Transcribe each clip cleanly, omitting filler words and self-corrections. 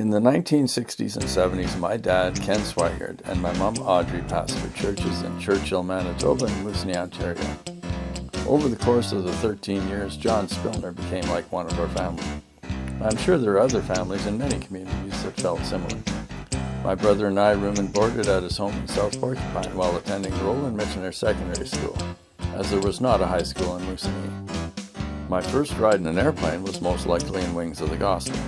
In the 1960s and 70s, my dad, Ken Swigert, and my mom, Audrey, pastored churches in Churchill, Manitoba and Moosonee, Ontario. Over the course of the 13 years, John Spillenaar became like one of our family. I'm sure there are other families in many communities that felt similar. My brother and I roomed and boarded at his home in South Porcupine while attending Roland Missionary Secondary School, as there was not a high school in Moosonee. My first ride in an airplane was most likely in Wings of the Gospel.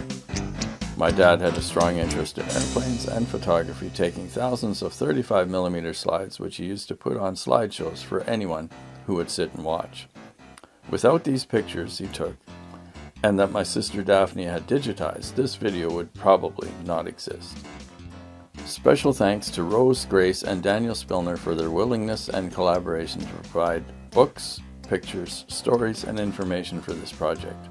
My dad had a strong interest in airplanes and photography, taking thousands of 35mm slides, which he used to put on slideshows for anyone who would sit and watch. Without these pictures he took, and that my sister Daphne had digitized, this video would probably not exist. Special thanks to Rose, Grace, and Daniel Spillenaar for their willingness and collaboration to provide books, pictures, stories, and information for this project.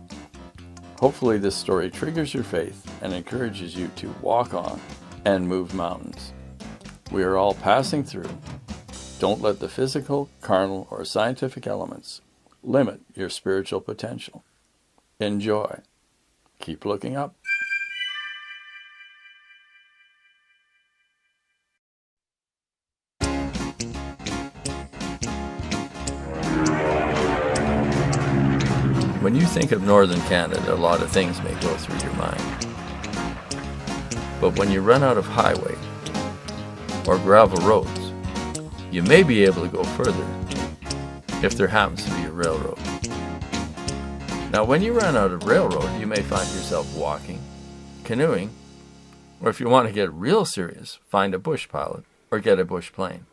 Hopefully this story triggers your faith and encourages you to walk on and move mountains. We are all passing through. Don't let the physical, carnal, or scientific elements limit your spiritual potential. Enjoy. Keep looking up. When you think of northern Canada, a lot of things may go through your mind. But when you run out of highway or gravel roads, you may be able to go further if there happens to be a railroad. Now, when you run out of railroad, you may find yourself walking, canoeing, or if you want to get real serious, find a bush pilot or get a bush plane.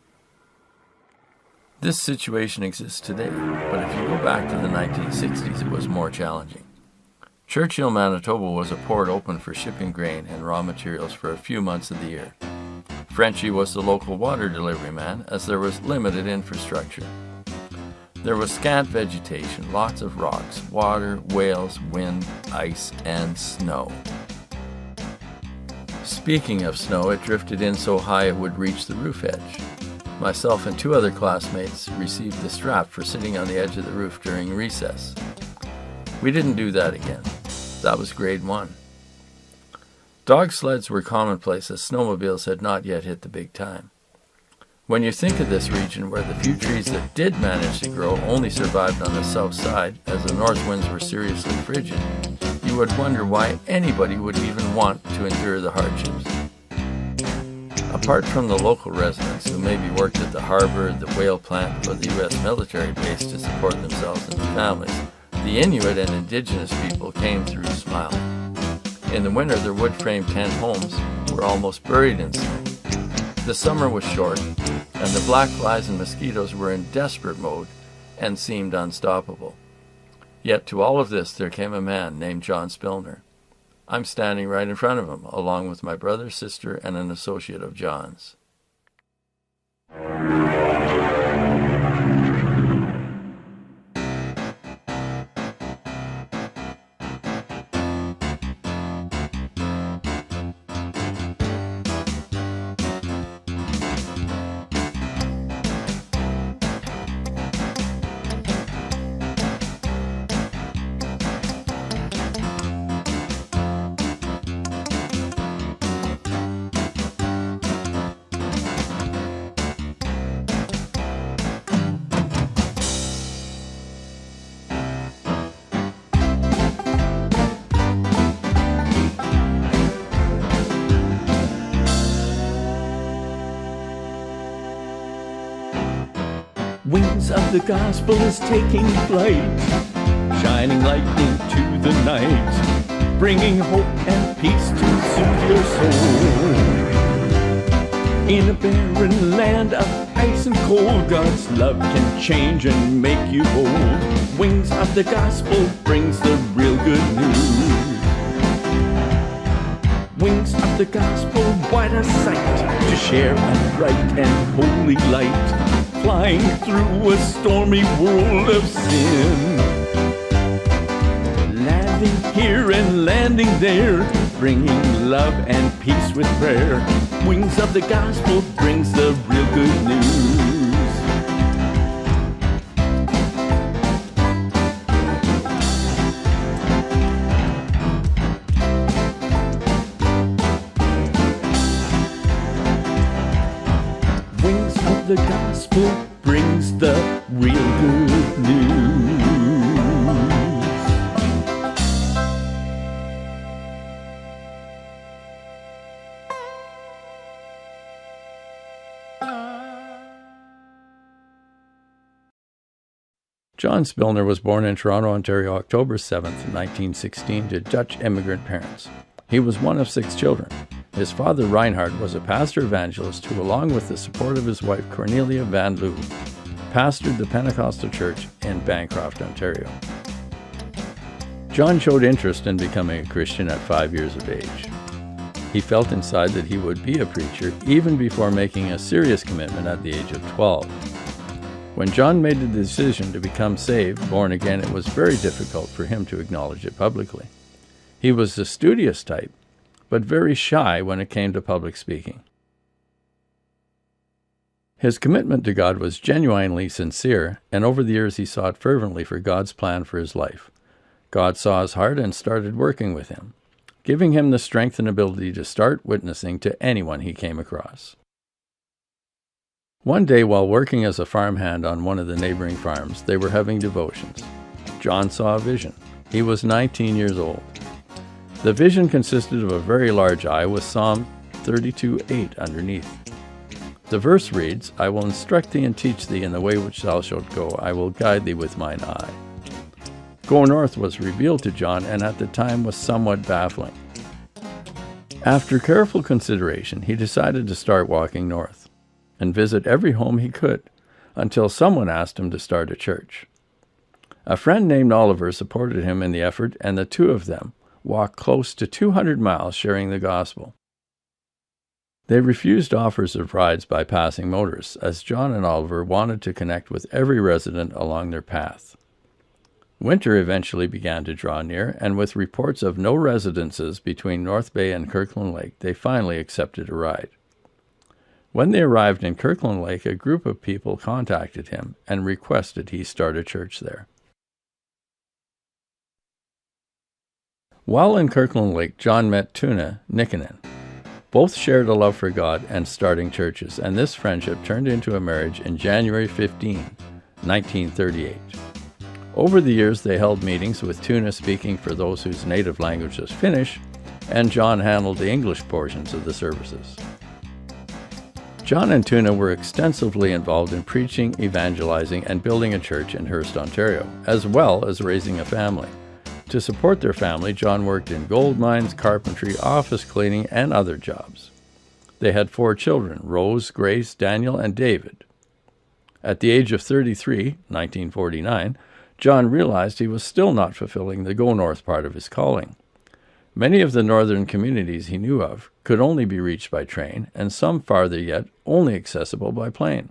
This situation exists today, but if you go back to the 1960s, it was more challenging. Churchill, Manitoba was a port open for shipping grain and raw materials for a few months of the year. Frenchie was the local water delivery man, as there was limited infrastructure. There was scant vegetation, lots of rocks, water, whales, wind, ice, and snow. Speaking of snow, it drifted in so high it would reach the roof edge. Myself and two other classmates received the strap for sitting on the edge of the roof during recess. We didn't do that again. That was grade 1. Dog sleds were commonplace as snowmobiles had not yet hit the big time. When you think of this region where the few trees that did manage to grow only survived on the south side as the north winds were seriously frigid, you would wonder why anybody would even want to endure the hardships. Apart from the local residents who maybe worked at the harbor, the whale plant, or the U.S. military base to support themselves and their families, the Inuit and indigenous people came through smiling. In the winter, their wood-frame tent homes were almost buried in snow. The summer was short, and the black flies and mosquitoes were in desperate mode and seemed unstoppable. Yet to all of this there came a man named John Spillenaar. I'm standing right in front of him, along with my brother, sister, and an associate of John's. Wings of the gospel is taking flight, shining light into the night, bringing hope and peace to soothe your soul. In a barren land of ice and cold, God's love can change and make you bold. Wings of the gospel brings the real good news. Wings of the gospel, what a sight, to share a bright and holy light, flying through a stormy world of sin. Landing here and landing there, bringing love and peace with prayer. Wings of the gospel brings the real good news. of the gospel brings the real good news. John Spillenaar was born in Toronto, Ontario, October 7, 1916, to Dutch immigrant parents. He was one of 6 children. His father, Reinhard, was a pastor-evangelist who, along with the support of his wife, Cornelia Van Loo, pastored the Pentecostal Church in Bancroft, Ontario. John showed interest in becoming a Christian at 5 years of age. He felt inside that he would be a preacher even before making a serious commitment at the age of 12. When John made the decision to become saved, born again, it was very difficult for him to acknowledge it publicly. He was the studious type, but very shy when it came to public speaking. His commitment to God was genuinely sincere, and over the years he sought fervently for God's plan for his life. God saw his heart and started working with him, giving him the strength and ability to start witnessing to anyone he came across. One day, while working as a farmhand on one of the neighboring farms, they were having devotions. John saw a vision. He was 19 years old. The vision consisted of a very large eye with Psalm 32:8 underneath. The verse reads, "I will instruct thee and teach thee in the way which thou shalt go. I will guide thee with mine eye." Go north was revealed to John, and at the time was somewhat baffling. After careful consideration, he decided to start walking north and visit every home he could, until someone asked him to start a church. A friend named Oliver supported him in the effort, and the two of them walked close to 200 miles sharing the gospel. They refused offers of rides by passing motorists, as John and Oliver wanted to connect with every resident along their path. Winter eventually began to draw near, and with reports of no residences between North Bay and Kirkland Lake, they finally accepted a ride. When they arrived in Kirkland Lake, a group of people contacted him and requested he start a church there. While in Kirkland Lake, John met Tuna Nikkanen. Both shared a love for God and starting churches, and this friendship turned into a marriage in January 15, 1938. Over the years, they held meetings with Tuna speaking for those whose native language was Finnish, and John handled the English portions of the services. John and Tuna were extensively involved in preaching, evangelizing, and building a church in Hearst, Ontario, as well as raising a family. To support their family, John worked in gold mines, carpentry, office cleaning, and other jobs. They had 4 children, Rose, Grace, Daniel, and David. At the age of 33, 1949, John realized he was still not fulfilling the Go North part of his calling. Many of the northern communities he knew of could only be reached by train, and some farther yet only accessible by plane.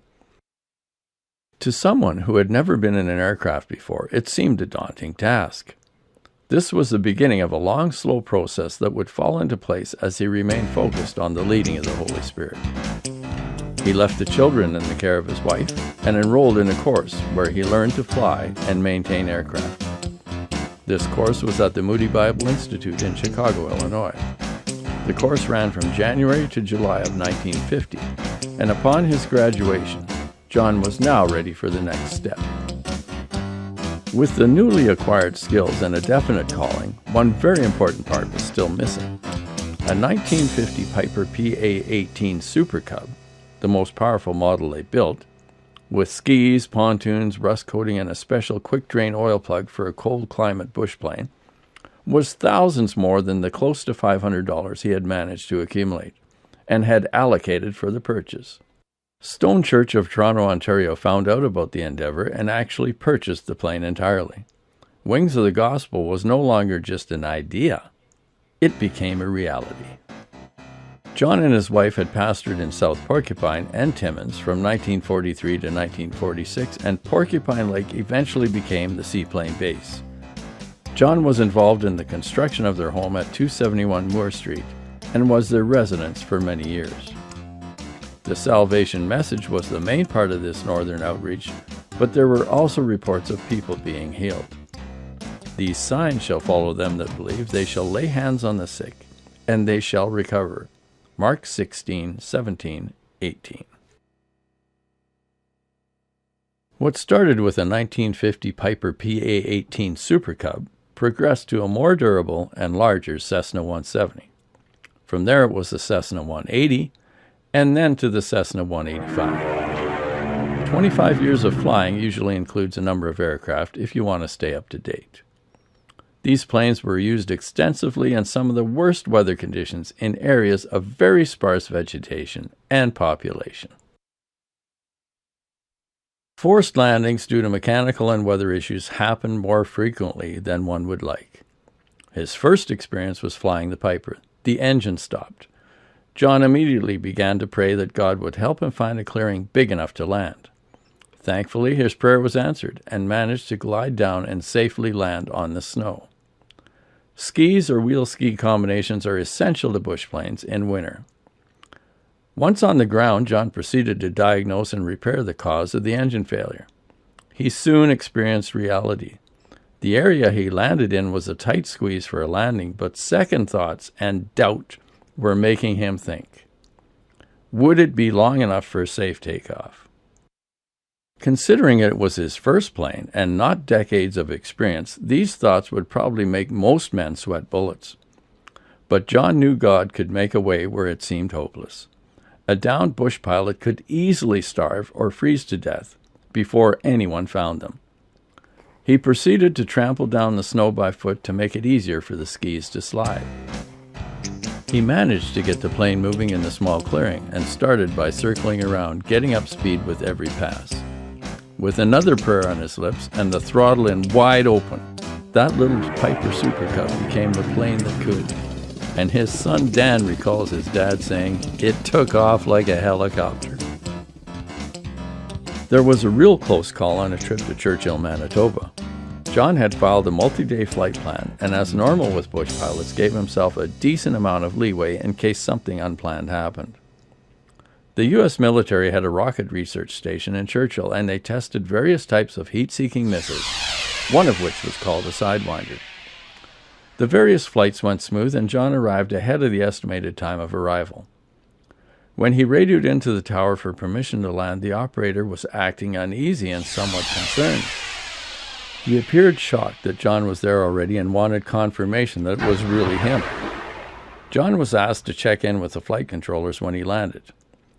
To someone who had never been in an aircraft before, it seemed a daunting task. This was the beginning of a long, slow process that would fall into place as he remained focused on the leading of the Holy Spirit. He left the children in the care of his wife and enrolled in a course where he learned to fly and maintain aircraft. This course was at the Moody Bible Institute in Chicago, Illinois. The course ran from January to July of 1950, and upon his graduation, John was now ready for the next step. With the newly acquired skills and a definite calling, one very important part was still missing. A 1950 Piper PA-18 Super Cub, the most powerful model they built, with skis, pontoons, rust coating, and a special quick-drain oil plug for a cold-climate bush plane, was thousands more than the close to $500 he had managed to accumulate, and had allocated for the purchase. Stone Church of Toronto, Ontario found out about the endeavor and actually purchased the plane entirely. Wings of the Gospel was no longer just an idea. It became a reality. John and his wife had pastored in South Porcupine and Timmins from 1943 to 1946, and Porcupine Lake eventually became the seaplane base. John was involved in the construction of their home at 271 Moore Street and was their residence for many years. The salvation message was the main part of this northern outreach, but there were also reports of people being healed. These signs shall follow them that believe. They shall lay hands on the sick, and they shall recover. Mark 16, 17, 18. What started with a 1950 Piper PA-18 Super Cub progressed to a more durable and larger Cessna 170. From there it was the Cessna 180, and then to the Cessna 185. 25 years of flying usually includes a number of aircraft if you want to stay up to date. These planes were used extensively in some of the worst weather conditions in areas of very sparse vegetation and population. Forced landings due to mechanical and weather issues happen more frequently than one would like. His first experience was flying the Piper. The engine stopped. John immediately began to pray that God would help him find a clearing big enough to land. Thankfully, his prayer was answered and managed to glide down and safely land on the snow. Skis or wheel ski combinations are essential to bush planes in winter. Once on the ground, John proceeded to diagnose and repair the cause of the engine failure. He soon experienced reality. The area he landed in was a tight squeeze for a landing, but second thoughts and doubt were making him think. Would it be long enough for a safe takeoff? Considering it was his first plane and not decades of experience, these thoughts would probably make most men sweat bullets. But John knew God could make a way where it seemed hopeless. A downed bush pilot could easily starve or freeze to death before anyone found them. He proceeded to trample down the snow by foot to make it easier for the skis to slide. He managed to get the plane moving in the small clearing and started by circling around, getting up speed with every pass. With another prayer on his lips and the throttle in wide open, that little Piper Super Cub became the plane that could. And his son Dan recalls his dad saying, "It took off like a helicopter." There was a real close call on a trip to Churchill, Manitoba. John had filed a multi-day flight plan, and as normal with bush pilots, gave himself a decent amount of leeway in case something unplanned happened. The U.S. military had a rocket research station in Churchill, and they tested various types of heat-seeking missiles, one of which was called a Sidewinder. The various flights went smooth, and John arrived ahead of the estimated time of arrival. When he radioed into the tower for permission to land, the operator was acting uneasy and somewhat concerned. He appeared shocked that John was there already and wanted confirmation that it was really him. John was asked to check in with the flight controllers when he landed.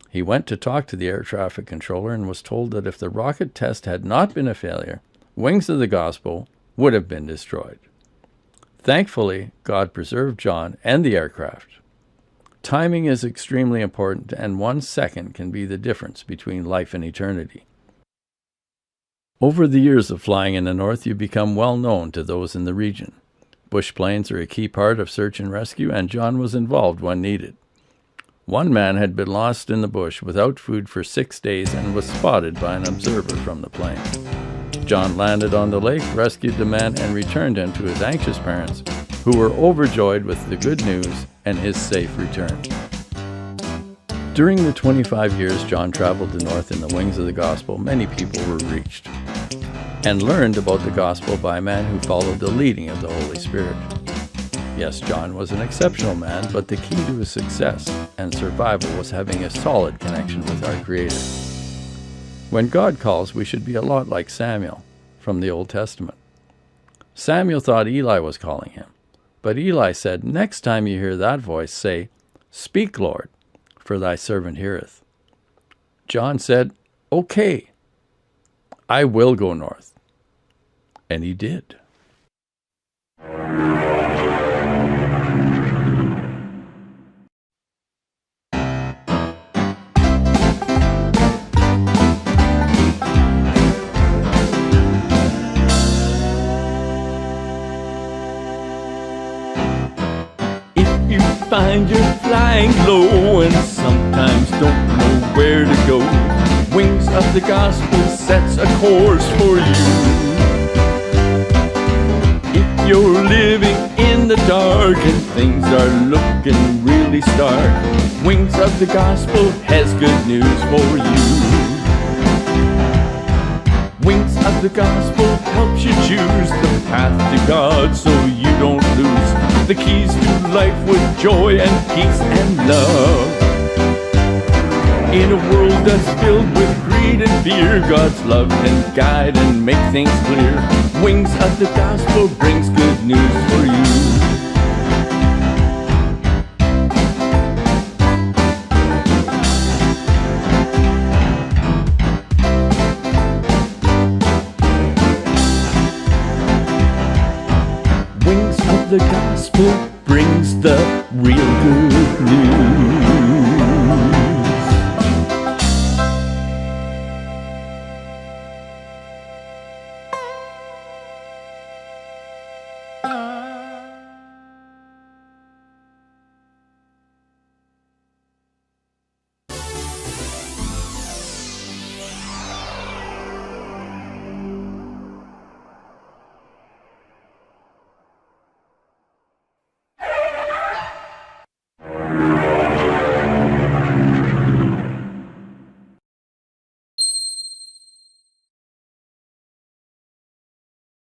He went to talk to the air traffic controller and was told that if the rocket test had not been a failure, Wings of the Gospel would have been destroyed. Thankfully, God preserved John and the aircraft. Timing is extremely important, and 1 second can be the difference between life and eternity. Over the years of flying in the north, you become well known to those in the region. Bush planes are a key part of search and rescue, and John was involved when needed. One man had been lost in the bush without food for 6 days and was spotted by an observer from the plane. John landed on the lake, rescued the man, and returned him to his anxious parents, who were overjoyed with the good news and his safe return. During the 25 years John traveled the north in the Wings of the Gospel, many people were reached and learned about the gospel by a man who followed the leading of the Holy Spirit. Yes, John was an exceptional man, but the key to his success and survival was having a solid connection with our Creator. When God calls, we should be a lot like Samuel from the Old Testament. Samuel thought Eli was calling him, but Eli said, "Next time you hear that voice, say, 'Speak, Lord, for thy servant heareth.'" John said, "Okay, I will go north." And he did. You find you're flying low and sometimes don't know where to go. Wings of the Gospel sets a course for you. If you're living in the dark and things are looking really stark, Wings of the Gospel has good news for you. Wings of the Gospel helps you choose the path to God so you don't lose the keys to life with joy and peace and love. In a world that's filled with grief afraid and fear. God's love can guide and make things clear. Wings of the Gospel brings good news for you. Wings of the Gospel brings the real good news.